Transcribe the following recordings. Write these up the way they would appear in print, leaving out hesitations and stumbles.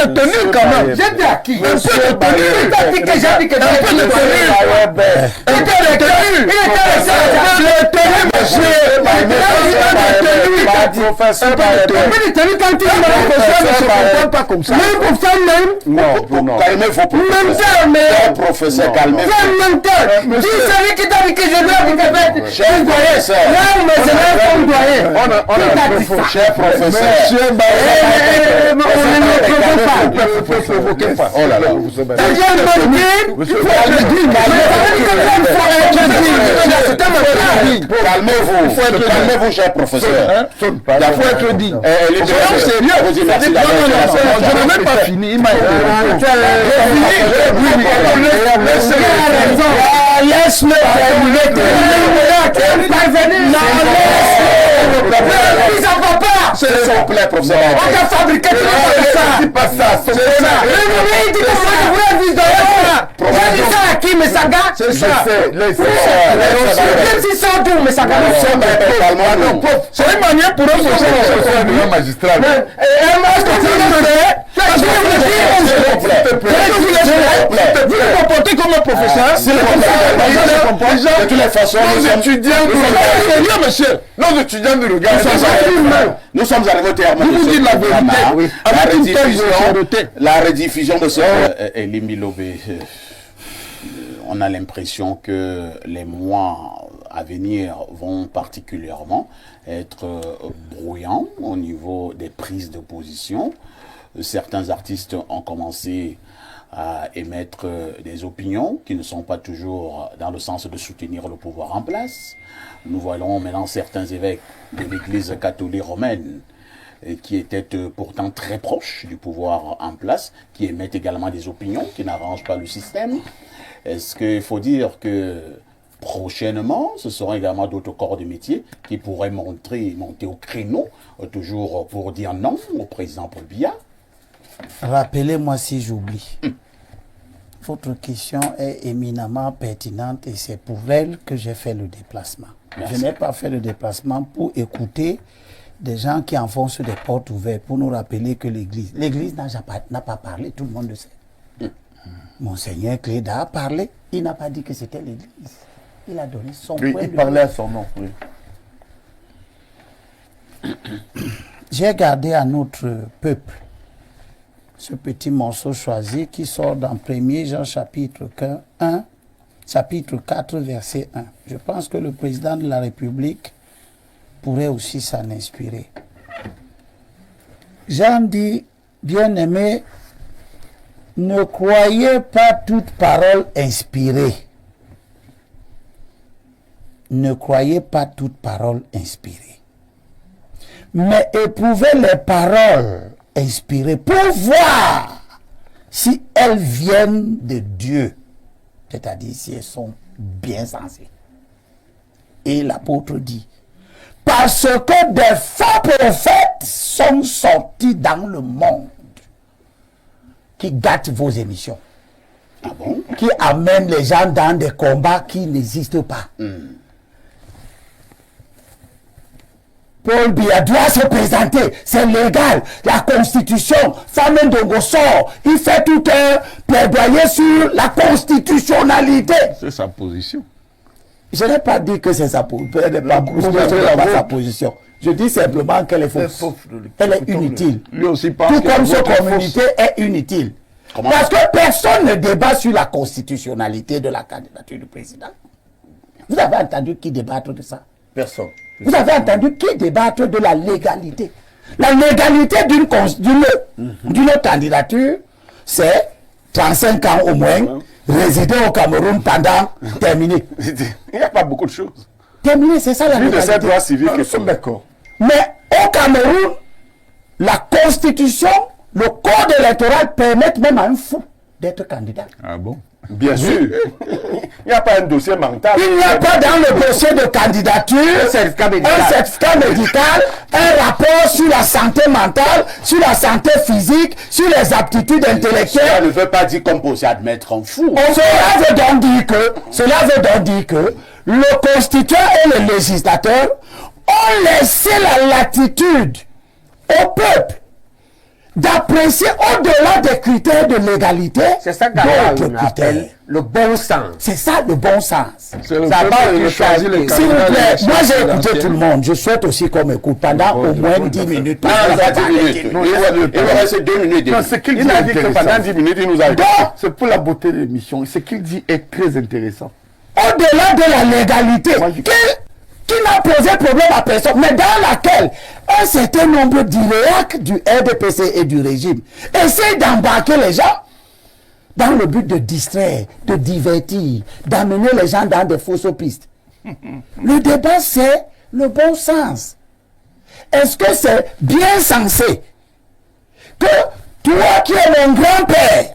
te tenir quand même. J'ai dit à qui? Monsieur Baye. Il t'a dit que j'ai dit que Un peu de tenue. Il était resté, monsieur. professeur. Mais quand tu ne comprends pas comme ça. Même pour ça même. Non, calmez-vous. Même ça, mais. Professeur, calmez-vous. Dis celui qui t'a dit que je dois te faire. Cher professeur. Non, mais c'est là qu'on doit. On a dit ça. Cher professeur. Monsieur Baye. On ne provoquez pas. Oh là là. Calmez-vous. Calmez-vous, cher professeur. Il faut être dit. Soyons sérieux. Je n'ai même pas fini. Il m'a laisse-le s'il vous plaît, professeur. On a fabriqué tout ça. C'est pas ça. C'est ça. Il dit que moi je voulais vivre dans j'ai dit ça à qui, mais ça gâte. C'est ça. Même si c'est d'où, mais ça gâte. C'est une manière pour eux de magistrat. Vous vous comportez comme un professeur. De toutes les façons, nos étudiants nous regardent. Nous sommes arrivés au terme. Vous dites la vérité. La rediffusion de ce Elimbi Lobé. On a l'impression que les mois à venir vont particulièrement être bruyants au niveau des prises de position. Certains artistes ont commencé à émettre des opinions qui ne sont pas toujours dans le sens de soutenir le pouvoir en place. Nous voyons maintenant certains évêques de l'Église catholique romaine qui étaient pourtant très proches du pouvoir en place, qui émettent également des opinions qui n'arrangent pas le système. Est-ce qu'il faut dire que prochainement, ce seront également d'autres corps de métier qui pourraient monter au créneau, toujours pour dire non au président Paul Biya? Rappelez-moi si j'oublie. Votre question est éminemment pertinente et c'est pour elle que j'ai fait le déplacement. Merci. Je n'ai pas fait le déplacement pour écouter des gens qui enfoncent des portes ouvertes pour nous rappeler que l'Église n'a pas parlé, tout le monde le sait. Monseigneur Cléda a parlé, il n'a pas dit que c'était l'Église. Il a donné son point de vue. Il parlait à son nom. Oui. J'ai gardé à notre peuple ce petit morceau choisi qui sort dans 1er Jean chapitre 1, chapitre 4, verset 1. Je pense que le président de la République pourrait aussi s'en inspirer. Jean dit, bien-aimé, ne croyez pas toute parole inspirée. Ne croyez pas toute parole inspirée. Mais éprouvez les paroles inspirées pour voir si elles viennent de Dieu. C'est-à-dire si elles sont bien sensées. Et l'apôtre dit, parce que des faux prophètes sont sortis dans le monde qui gâtent vos émissions. Ah bon? Qui amènent les gens dans des combats qui n'existent pas. Paul Biya doit se présenter, c'est légal, la constitution, Samuel Ndongo sort, il fait tout un plaidoyer sur la constitutionnalité. C'est sa position. Je n'ai pas dit que c'est sa position. Je dis simplement qu'elle est fausse. Elle est inutile. Lui aussi pense tout comme ce communiqué est inutile. Parce que personne ne débat sur la constitutionnalité de la candidature du président. Vous avez entendu qui débattre de ça? Personne. Vous avez entendu qui débattre de la légalité? La légalité d'une candidature, c'est 35 ans au moins, résider au Cameroun pendant terminé. Il n'y a pas beaucoup de choses. Terminé, c'est ça la légalité. De cette loi civique, nous sommes d'accord. Mais au Cameroun, la constitution, le code électoral permettent même à un fou d'être candidat. Ah bon? Bien sûr. Il n'y a pas un dossier mental. Il n'y a pas dans le dossier de candidature un certificat médical, un rapport sur la santé mentale, sur la santé physique, sur les aptitudes intellectuelles. Ça ne veut pas dire qu'on peut aussi admettre un fou. Cela veut donc dire que le constituant et le législateur ont laissé la latitude au peuple d'apprécier au-delà des critères de légalité. C'est ça qu'on appelle le bon sens. C'est ça le bon sens. C'est le peuple qui choisit les S'il vous candidats plaît, d'élection moi j'ai écouté présidentielle. tout le monde. Je souhaite aussi qu'on m'écoute pendant au moins 10 minutes. Non, il va 10 minutes. Il va rester 2 minutes. Non, ce qu'il dit a dit que intéressant. pendant 10 minutes, il nous a dit. C'est pour la beauté de l'émission. Ce qu'il dit est très intéressant. Au-delà de la légalité, Moi, je- qui n'a posé problème à personne, mais dans laquelle un certain nombre d'IREAC du RDPC et du régime essaient d'embarquer les gens dans le but de distraire, de divertir, d'amener les gens dans des fausses pistes. Le débat, c'est le bon sens. Est-ce que c'est bien sensé que toi qui es mon grand-père,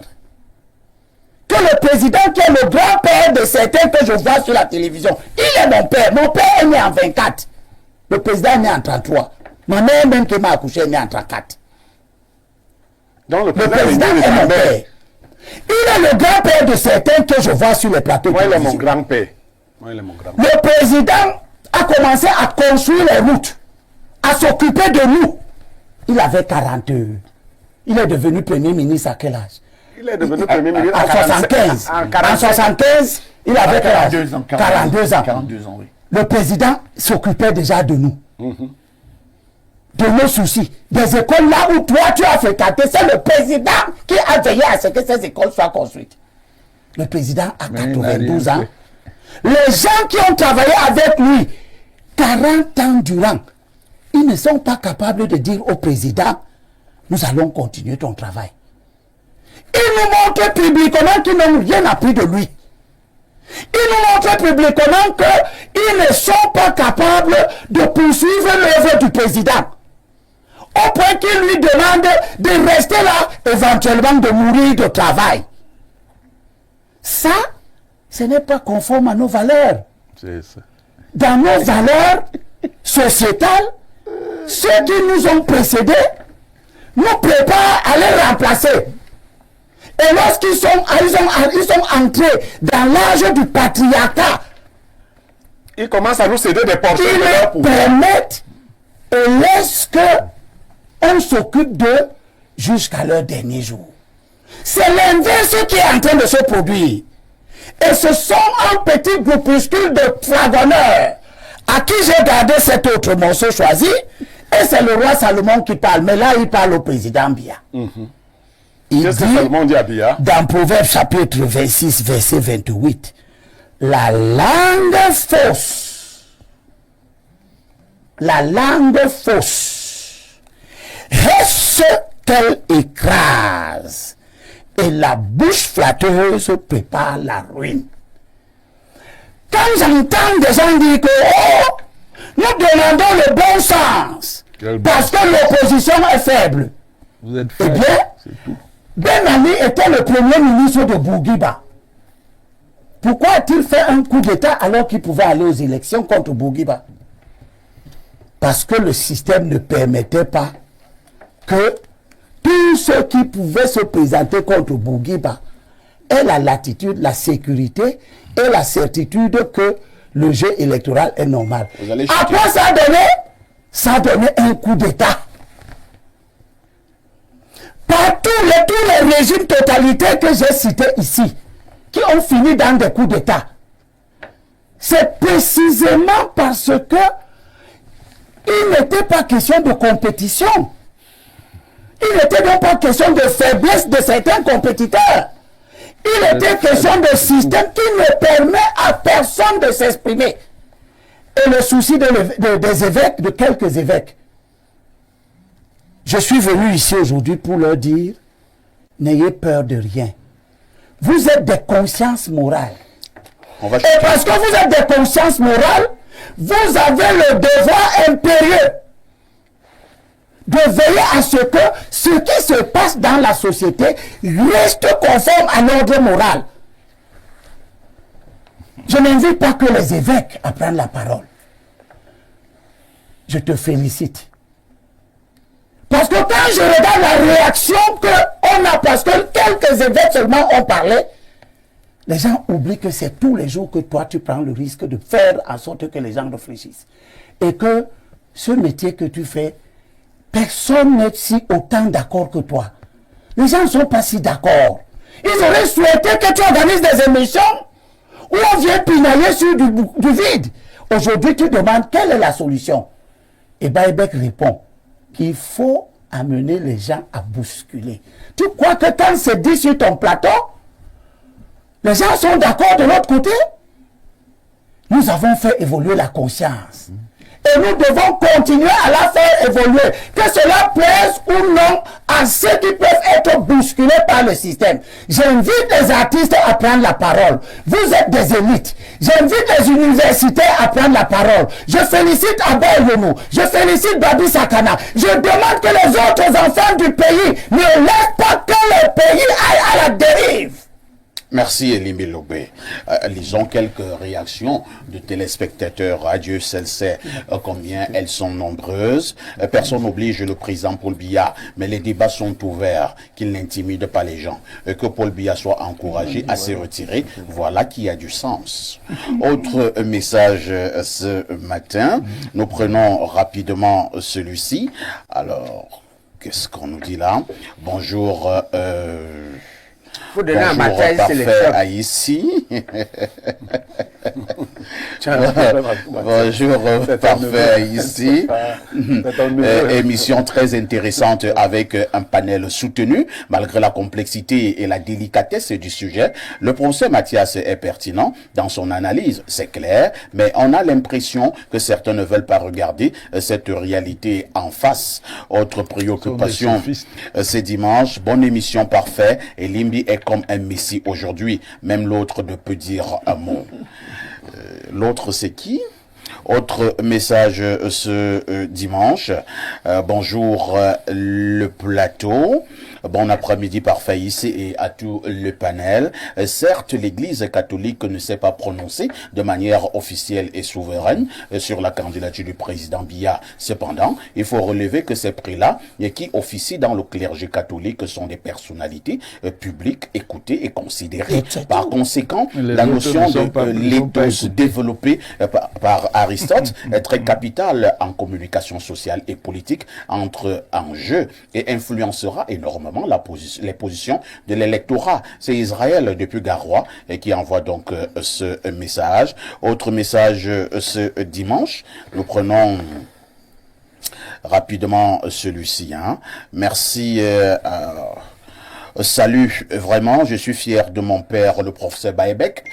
que le président qui est le grand-père de certains que je vois sur la télévision, il est mon père. Mon père est né en 24. Le président est né en 33. Ma mère même qui m'a accouché est née en 34. Donc le Le président président est mon père. Il est le grand-père de certains que je vois sur les plateaux. Moi, il est mon télévisés. grand-père. Moi, il est mon grand. Le président a commencé à construire les routes, à s'occuper de nous. Il avait 40 heures. Il est devenu premier ministre à quel âge? Il est devenu premier ministre En 75. En 75, il avait quel âge? 42 ans. 42 ans. 42 ans, oui. Le président s'occupait déjà de nous. De nos soucis. Des écoles là où toi tu as fréquenté, c'est le président qui a veillé à ce que ces écoles soient construites. Le président a Mais il n'a 92 rien ans. Les gens qui ont travaillé avec lui 40 ans durant, ils ne sont pas capables de dire au président, nous allons continuer ton travail. Ils nous montrent publiquement qu'ils n'ont rien appris de lui. Ils nous montrent publiquement qu'ils ne sont pas capables de poursuivre l'œuvre du président. Au point qu'il lui demande de rester là, éventuellement de mourir de travail. Ça, ce n'est pas conforme à nos valeurs. C'est ça. Dans nos valeurs sociétales, ceux qui nous ont précédés nous préparent à les remplacer. Et lorsqu'ils sont entrés dans l'âge du patriarcat, Il commence à nous céder des portions ils de leur les pouvoir. permettent et laissent qu'on s'occupe d'eux jusqu'à leur dernier jour. C'est l'inverse qui est en train de se produire. Et ce sont un petit groupuscule de flagonneurs à qui j'ai gardé cet autre morceau choisi. Et c'est le roi Salomon qui parle. Mais là, il parle au président Biya. Il Qu'est-ce que dit Salomon dit à Biya? dans Proverbe chapitre 26, verset 28, la langue fausse, est-ce qu'elle écrase, et la bouche flatteuse prépare la ruine. Quand j'entends des gens dire que nous demandons le bon sens, Quel parce que l'opposition est faible, Vous êtes eh faible. bien, C'est tout. Ben Ali était le premier ministre de Bourguiba. Pourquoi a-t-il fait un coup d'État alors qu'il pouvait aller aux élections contre Bourguiba? Parce que le système ne permettait pas que tous ceux qui pouvaient se présenter contre Bourguiba aient la latitude, la sécurité et la certitude que le jeu électoral est normal. Vous allez chuter. Après, ça a donné un coup d'État. Par tous les régimes totalitaires que j'ai cités ici, qui ont fini dans des coups d'État, c'est précisément parce que il n'était pas question de compétition. Il n'était donc pas question de faiblesse de certains compétiteurs. Il était question de système qui ne permet à personne de s'exprimer. Et le souci des évêques, de quelques évêques, je suis venu ici aujourd'hui pour leur dire, n'ayez peur de rien. Vous êtes des consciences morales. On va Et parce que vous êtes des consciences morales, vous avez le devoir impérieux de veiller à ce que ce qui se passe dans la société reste conforme à l'ordre moral. Je n'invite pas que les évêques à prendre la parole. Je te félicite. Parce que quand je regarde la réaction qu'on a, parce que quelques évêques seulement ont parlé, les gens oublient que c'est tous les jours que toi tu prends le risque de faire en sorte que les gens réfléchissent. Et que ce métier que tu fais personne n'est si autant d'accord que toi. Les gens ne sont pas si d'accord. Ils auraient souhaité que tu organises des émissions où on vient pinailler sur du vide. Aujourd'hui, tu demandes quelle est la solution. Et Baïbek répond qu'il faut amener les gens à bousculer. Tu crois que quand c'est dit sur ton plateau, les gens sont d'accord de l'autre côté? Nous avons fait évoluer la conscience. Et nous devons continuer à la faire évoluer. Que cela plaise ou non à ceux qui peuvent être bousculés par le système. J'invite les artistes à prendre la parole. Vous êtes des élites. J'invite les universitaires à prendre la parole. Je félicite Abel Yonou. Je félicite Babi Sakana. Je demande que les autres enfants du pays ne laissent pas que le pays aille à la dérive. Merci Elimbi Lobé. Lisons quelques réactions de téléspectateurs. Adieu, celle sait combien elles sont nombreuses. Personne n'oblige le président Paul Biya, mais les débats sont ouverts, qu'il n'intimide pas les gens. Que Paul Biya soit encouragé à se retirer, voilà qui a du sens. Autre message ce matin, nous prenons rapidement celui-ci. Alors, qu'est-ce qu'on nous dit là? Bonjour. Faut donner un Bonjour, matin, c'est parfait à ici. Bonjour, parfait à ici. Émission très intéressante avec un panel soutenu, malgré la complexité et la délicatesse du sujet. Le professeur Mathias est pertinent dans son analyse, c'est clair, mais on a l'impression que certains ne veulent pas regarder cette réalité en face. Autre préoccupation, c'est dimanche. Bonne émission, parfait. Et Limbi est comme un messie aujourd'hui. Même l'autre ne peut dire un mot. L'autre, c'est qui? Autre message ce dimanche. Bonjour le plateau. Bon après-midi parfait ici et à tout le panel. Certes, l'Église catholique ne s'est pas prononcée de manière officielle et souveraine sur la candidature du président Biya. Cependant, il faut relever que ces prélats qui officient dans le clergé catholique sont des personnalités publiques écoutées et considérées. Par conséquent, la notion de l'éthos développée par Aristote est très capitale en communication sociale et politique, entre en jeu et influencera énormément les positions de l'électorat. C'est Israël depuis Garoua qui envoie donc ce message. Autre message ce dimanche, nous prenons rapidement celui-ci. Merci. Salut, vraiment, je suis fier de mon père, le professeur Baïbek.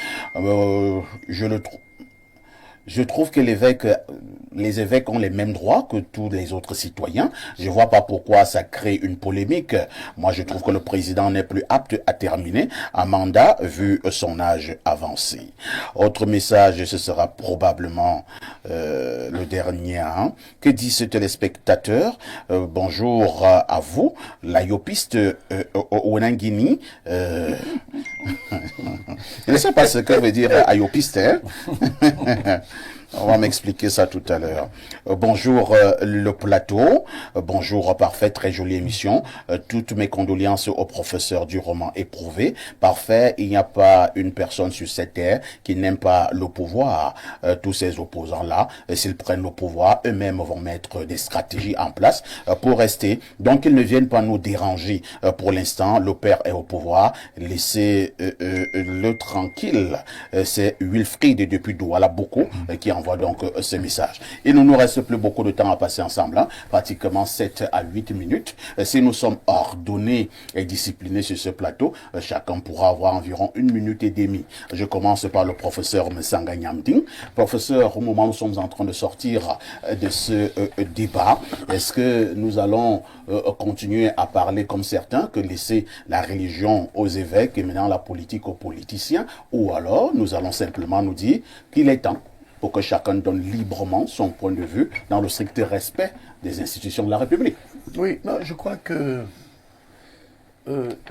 Je trouve que les évêques ont les mêmes droits que tous les autres citoyens. Je vois pas pourquoi ça crée une polémique. Moi, je trouve que le président n'est plus apte à terminer un mandat vu son âge avancé. Autre message, ce sera probablement le dernier. Que dit ce téléspectateur? Bonjour à vous, la yopiste Onangini. Je ne sais pas ce que veut dire ayopiste. On va m'expliquer ça tout à l'heure. Bonjour le plateau. Bonjour parfait, très jolie émission. Toutes mes condoléances au professeur du roman éprouvé. Parfait, il n'y a pas une personne sur cette terre qui n'aime pas le pouvoir. Tous ces opposants-là, s'ils prennent le pouvoir, eux-mêmes vont mettre des stratégies en place pour rester. Donc ils ne viennent pas nous déranger. Pour l'instant, le père est au pouvoir. Laissez-le tranquille. C'est Wilfried depuis Douala beaucoup qui envoie donc ce message. Il ne nous reste plus beaucoup de temps à passer ensemble, pratiquement 7 à 8 minutes. Si nous sommes ordonnés et disciplinés sur ce plateau, chacun pourra avoir environ 1 minute et demie. Je commence par le professeur Msanga Nyamding. Professeur, au moment où nous sommes en train de sortir de ce débat, est-ce que nous allons continuer à parler comme certains, que laisser la religion aux évêques et maintenant la politique aux politiciens, ou alors nous allons simplement nous dire qu'il est temps pour que chacun donne librement son point de vue dans le strict respect des institutions de la République? Oui, non, je crois que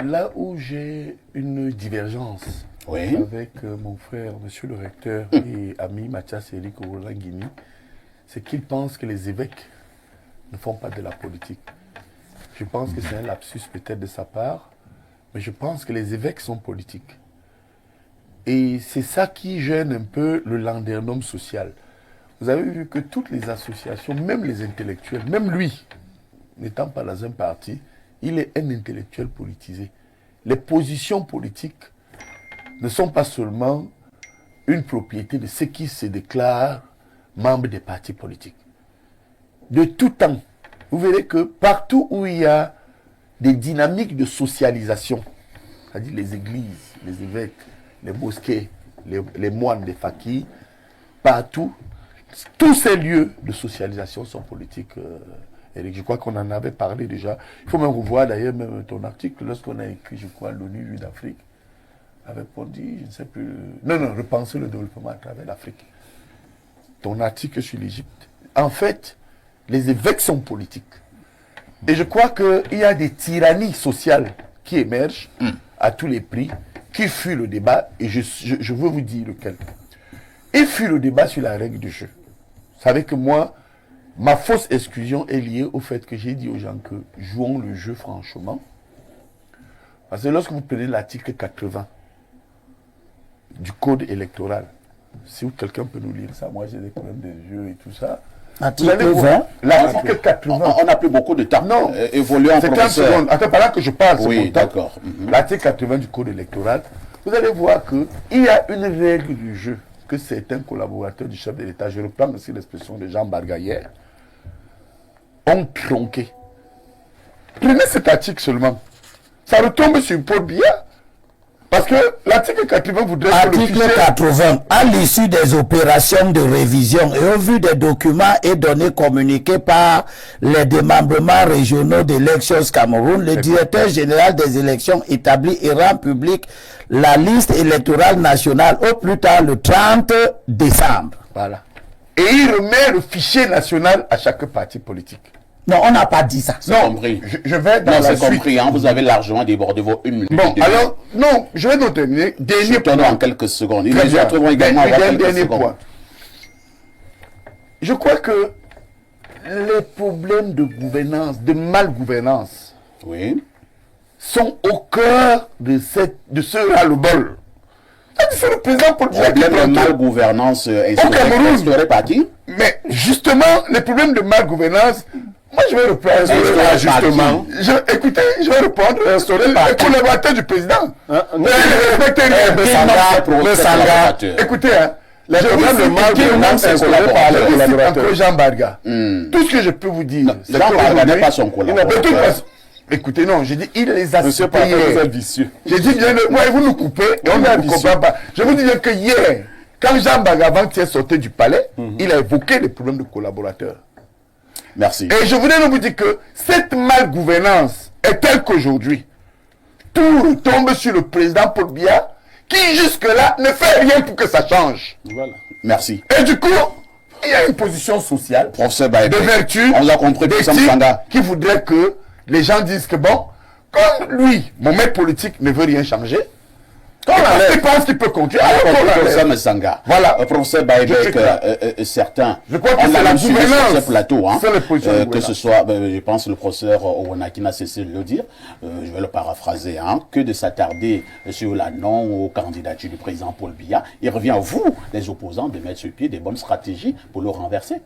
là où j'ai une divergence avec mon frère, monsieur le recteur et ami Mathias Elik Oulangini, c'est qu'il pense que les évêques ne font pas de la politique. Je pense que c'est un lapsus peut-être de sa part, mais je pense que les évêques sont politiques. Et c'est ça qui gêne un peu le landernum social. Vous avez vu que toutes les associations, même les intellectuels, même lui, n'étant pas dans un parti, il est un intellectuel politisé. Les positions politiques ne sont pas seulement une propriété de ceux qui se déclarent membres des partis politiques. De tout temps, vous verrez que partout où il y a des dynamiques de socialisation, c'est-à-dire les églises, les évêques, les mosquées, les moines, les fakirs, partout, tous ces lieux de socialisation sont politiques. Et je crois qu'on en avait parlé déjà. Il faut même revoir d'ailleurs même ton article lorsqu'on a écrit, je crois, l'ONU d'Afrique. Avait dit, je ne sais plus. Non, repenser le développement à travers l'Afrique. Ton article sur l'Égypte. En fait, les évêques sont politiques. Et je crois qu'il y a des tyrannies sociales qui émergent à tous les prix, qui fuient le débat, et je veux vous dire lequel. Il fuit le débat sur la règle du jeu. Vous savez que moi, ma fausse exclusion est liée au fait que j'ai dit aux gens que jouons le jeu franchement. Parce que lorsque vous prenez l'article 80 du code électoral, si quelqu'un peut nous lire ça, moi j'ai des problèmes de jeu et tout ça. Article 20. L'article 80. On n'a plus beaucoup de temps. Non, évoluant c'est 15 secondes. Attends, pendant que je parle, c'est oui, mon temps. D'accord. L'article 80 du code électoral, vous allez voir qu'il y a une règle du jeu que certains collaborateurs du chef de l'État, je reprends aussi l'expression de Jean Barga hier, ont tronqué. Prenez cet article seulement. Ça retombe sur Paul Biya. Parce que l'article 80 voudrait que le Article fichier... 80. À l'issue des opérations de révision et au vu des documents et données communiqués par les démembrements régionaux d'élections Cameroun, le directeur général des élections établit et rend public la liste électorale nationale au plus tard le 30 décembre. Voilà. Et il remet le fichier national à chaque parti politique. Non, on n'a pas dit ça. Non, compris. je vais dans Non, la c'est suite. compris, hein, vous avez largement débordé vos 1 minute. Bon, alors, non, je vais nous terminer. Dernier point. En quelques secondes. Très Les bien. autres vont également avoir quelques Dernier secondes. point. Je crois que les problèmes de gouvernance, de malgouvernance, Oui. sont au cœur de ce ras-le-bol. C'est le président Paul Biya qui Problème de prend tout. malgouvernance Cameroun. instauré par qui? Mais justement, les problèmes de malgouvernance, moi je vais reprendre. Justement. Écoutez, je vais répondre. Les collaborateurs du président. Écoutez, Les problèmes de malgouvernance sont instaurés par les collaborateurs. Jean Barga. Tout ce que je peux vous dire, Jean Barga n'est pas son collaborateur. Écoutez, non, j'ai dit, il les a Monsieur cités Parfait, vous hier. êtes vicieux. J'ai dit bien, ouais, vous nous coupez, et on ne vous comprend pas. Je vous dis bien que hier, quand Jean Barga est sorti du palais, il a évoqué les problèmes de collaborateurs. Merci. Et je voulais vous dire que cette malgouvernance est telle qu'aujourd'hui, tout retombe sur le président Paul Biya, qui jusque-là ne fait rien pour que ça change. Voilà. Merci. Et du coup, il y a une position sociale, Professeur Baïbé, de vertu, on l'a compris, d'éthique, Sam Sanga. qui voudrait que les gens disent que bon, comme lui, mon maître politique ne veut rien changer, il pense qu'il peut continuer. Professeur Sanga. Voilà. Professeur Baïbé, Je sais certains, Je crois que on c'est a la même suivi sur gouvernance. ce plateau, hein, C'est les positions de que gouvernance. ce soit, je pense, le professeur Owanaki n'a cessé de le dire, je vais le paraphraser, hein, que de s'attarder sur la non aux candidatures du président Paul Biya. Il revient à vous, les opposants, de mettre sur pied des bonnes stratégies pour le renverser.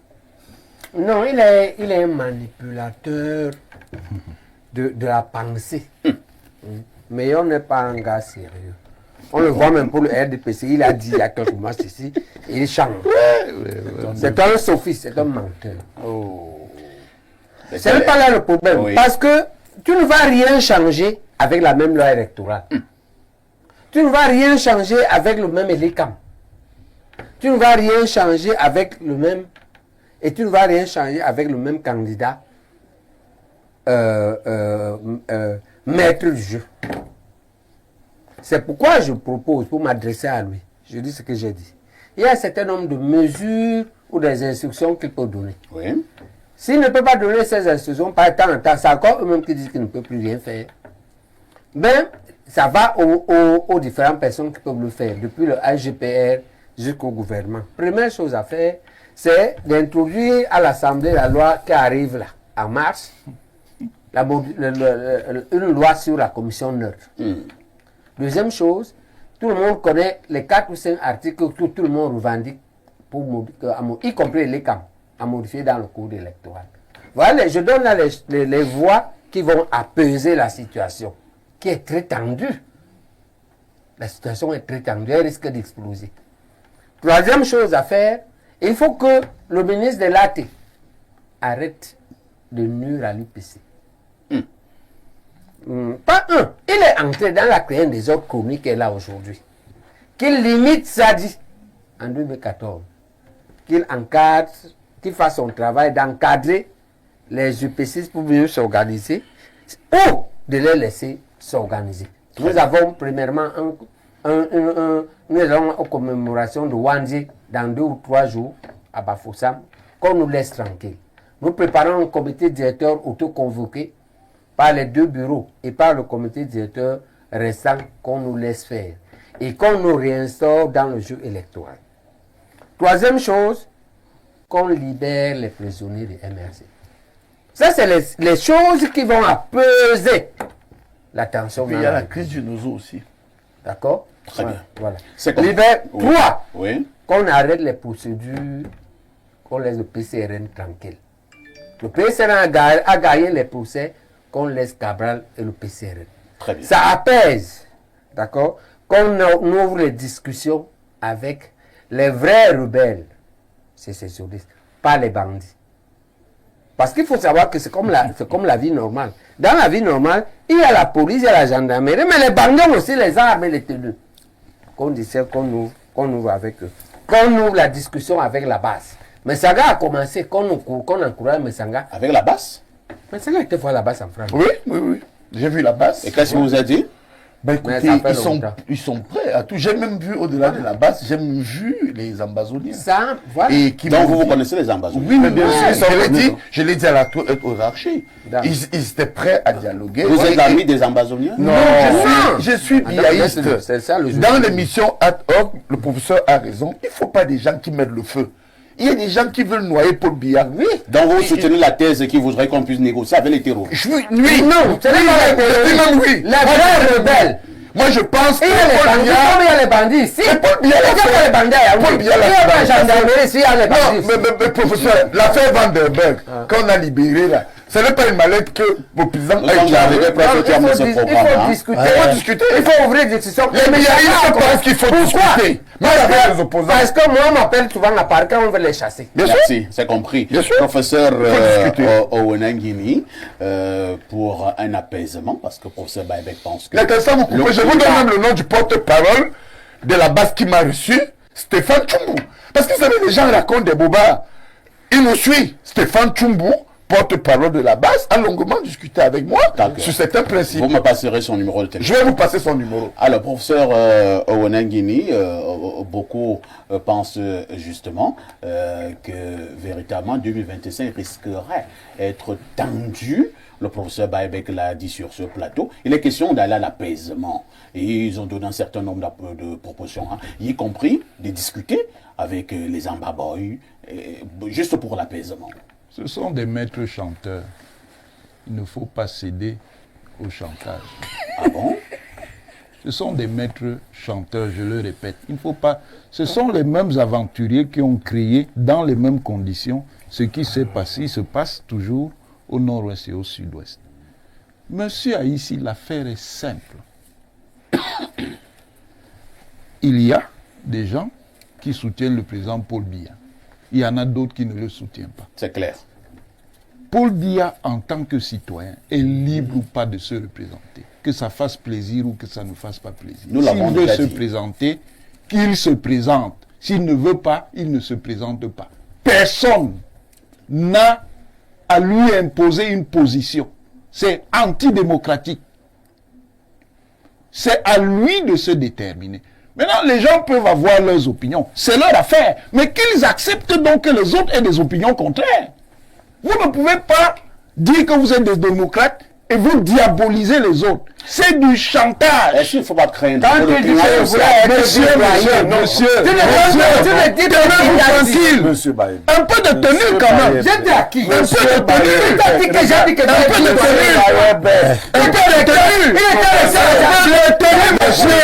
Non, il est un manipulateur de la pensée. Mais on n'est pas un gars sérieux. On le voit même pour le RDPC. Il a dit il y a quelques mois ceci, il change. C'est un sophiste, c'est un menteur. Ce n'est pas là le problème. Oui. Parce que tu ne vas rien changer avec la même loi électorale. Tu ne vas rien changer avec le même ELICAM. Tu ne vas rien changer avec le même... Et tu ne vas rien changer avec le même candidat maître du jeu. C'est pourquoi je propose, pour m'adresser à lui, je dis ce que j'ai dit. Il y a un certain nombre de mesures ou des instructions qu'il peut donner. Oui. S'il ne peut pas donner ces instructions, par temps en temps, c'est encore eux-mêmes qui disent qu'il ne peut plus rien faire. Mais ça va aux différentes personnes qui peuvent le faire, depuis le AGPR jusqu'au gouvernement. Première chose à faire, c'est d'introduire à l'Assemblée la loi qui arrive là, en mars, une loi sur la commission neutre. Deuxième chose, tout le monde connaît les 4 ou 5 articles que tout le monde revendique, y compris les camps, à modifier dans le code électoral. Voilà, je donne là les voies qui vont apaiser la situation, qui est très tendue. La situation est très tendue, elle risque d'exploser. Troisième chose à faire, il faut que le ministre de l'AT arrête de nuire à l'UPC. Pas un. Il est entré dans la création des ordres chroniques qu'elle a aujourd'hui. Qu'il limite Sadi en 2014. Qu'il encadre, qu'il fasse son travail d'encadrer les UPC pour mieux s'organiser ou de les laisser s'organiser. Nous avons premièrement nous allons aux commémorations de Wandji dans 2 ou 3 jours à Bafoussam, qu'on nous laisse tranquille. Nous préparons un comité directeur auto-convoqué par les 2 bureaux et par le comité directeur restant qu'on nous laisse faire et qu'on nous réinstaure dans le jeu électoral. Troisième chose, qu'on libère les prisonniers de MRC. Ça, c'est les choses qui vont apaiser la tension. Il y a la crise du Nozo aussi. D'accord? Très bien. Voilà. C'est comme... Libère. Oui. 3. Oui. Qu'on arrête les procédures, qu'on laisse le PCRN tranquille. Le PCRN a gagné les procès, qu'on laisse Cabral et le PCRN. Très bien. Ça apaise, d'accord? Qu'on ouvre les discussions avec les vrais rebelles sécessionnistes, pas les bandits. Parce qu'il faut savoir que c'est comme la vie normale. Dans la vie normale, il y a la police, il y a la gendarmerie, mais les bandits ont aussi les armes et les tenues. Qu'on dise qu'on ouvre avec eux. Qu'on ouvre la discussion avec la base. Messanga a commencé, qu'on encourage Messanga. Avec la basse? Messanga était voir la base en France. Oui. J'ai vu la base. Et qu'est-ce qu'il vous a dit? Ben écoutez, ils sont prêts à tout. J'ai même vu au-delà de la base, j'ai même vu les ambazoniens. Ça, voilà. Et qui Donc vous connaissez les ambazoniens? Oui, mais bien sûr, je l'ai dit à la hiérarchie. Ils étaient prêts à dialoguer. Vous êtes l'ami des ambazoniens? Non, je suis biaïste. Dans l'émission Ad hoc, le professeur a raison. Il ne faut pas des gens qui mettent le feu. Il y a des gens qui veulent noyer Paul Biya. Oui. Donc vous soutenez la thèse qui voudrait qu'on puisse négocier avec les terroristes? Oui. Non, c'est pas les terroristes. Oui. Les vrais rebelles. Moi, je pense que il y a les bandits ici. Paul Biya l'a fait. Paul Biya l'a fait. Il y a la gendarmerie ici, il y a les bandits. Non, mais professeur, l'affaire Vandenberg, qu'on a libéré là, ce n'est pas une mallette que le président a éclairé. Il faut discuter. Il faut ouvrir des discussions. Les médias pensent qu'il faut discuter. Parce que moi, on m'appelle souvent à Parc, on veut les chasser. Merci, c'est compris. Professeur Owenangini, pour un apaisement, parce que professeur Baïbek pense que... Je vous donne même le nom du porte-parole de la base qui m'a reçu, Stéphane Tchoumbu. Parce que vous savez, les gens racontent des bobards. Il nous suit, Stéphane Tchoumbu, porte-parole de la base, a longuement discuté avec moi sur certains principes. Vous me passerez son numéro de téléphone. Je vais vous passer son numéro. Alors, professeur Owenangini, beaucoup pensent justement que véritablement 2025 risquerait d'être tendu. Le professeur Baïbek l'a dit sur ce plateau. Il est question d'aller à l'apaisement. Et ils ont donné un certain nombre de propositions, y compris de discuter avec les Ambaboy, juste pour l'apaisement. Ce sont des maîtres chanteurs. Il ne faut pas céder au chantage. Ah bon? Ce sont des maîtres chanteurs, je le répète. Il ne faut pas... Ce sont les mêmes aventuriers qui ont créé, dans les mêmes conditions, ce qui s'est passé, il se passe toujours au nord-ouest et au sud-ouest. Monsieur a ici, l'affaire est simple. Il y a des gens qui soutiennent le président Paul Biya. Il y en a d'autres qui ne le soutiennent pas. C'est clair. Paul Biya, en tant que citoyen, est libre ou pas de se représenter. Que ça fasse plaisir ou que ça ne fasse pas plaisir. S'il veut se présenter, qu'il se présente. S'il ne veut pas, il ne se présente pas. Personne n'a à lui imposer une position. C'est antidémocratique. C'est à lui de se déterminer. Maintenant, les gens peuvent avoir leurs opinions. C'est leur affaire. Mais qu'ils acceptent donc que les autres aient des opinions contraires. Vous ne pouvez pas dire que vous êtes des démocrates et vous diabolisez les autres. C'est du chantage. Est-ce qu'il ne faut pas craindre? Monsieur, Monsieur Baïbek. un peu de tenue quand même. J'étais à qui? Un peu de tenue. Il t'a dit que j'ai dit que Un peu de tenue. Un peu de tenue. Il était monsieur.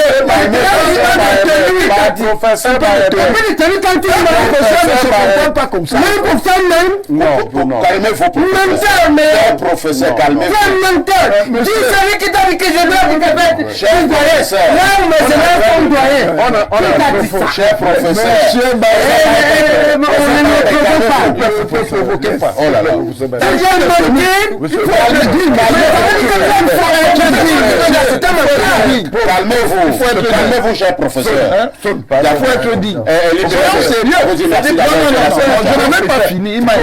dit. Professeur quand tu professeur ne se comporte pas comme ça. Même professeur même. Non, calmez-vous, professeur. Menteur, Professeur, calmez-vous. menteur. Dis celui qui t'a dit que je dois vous faire. Cher professeur. Là, mais c'est là qu'on doit. Cher professeur. Monsieur On ne provoque pas. Oh là là. Calmez-vous, cher professeur. Il faut être digne. Soyons sérieux. Je n'ai même pas fini. Il m'a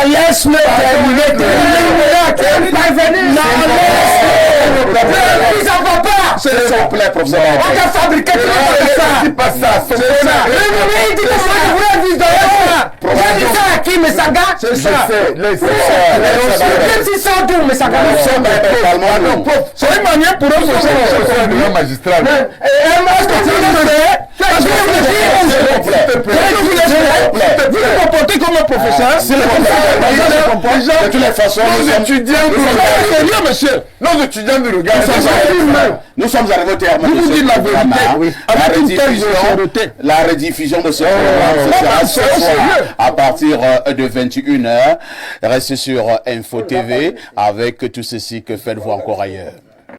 laisse-le terminer. S'il vous plaît, professeur. On a fabriqué tout ça. C'est pas ça. C'est ça. Il dit que je voulais j'ai dit ça à qui, mais ça gâte. C'est ça. Même si ça doux, mais ça gâte. C'est une manière pour eux de faire magistral. Vous vous comportez comme un professeur. De toutes les façons, nos étudiants nos étudiants de regard. Nous sommes arrivés au terme de ce programme. La rediffusion de ce programme sera à partir de 21h. Restez sur Info TV avec tout ceci que faites-vous encore ailleurs.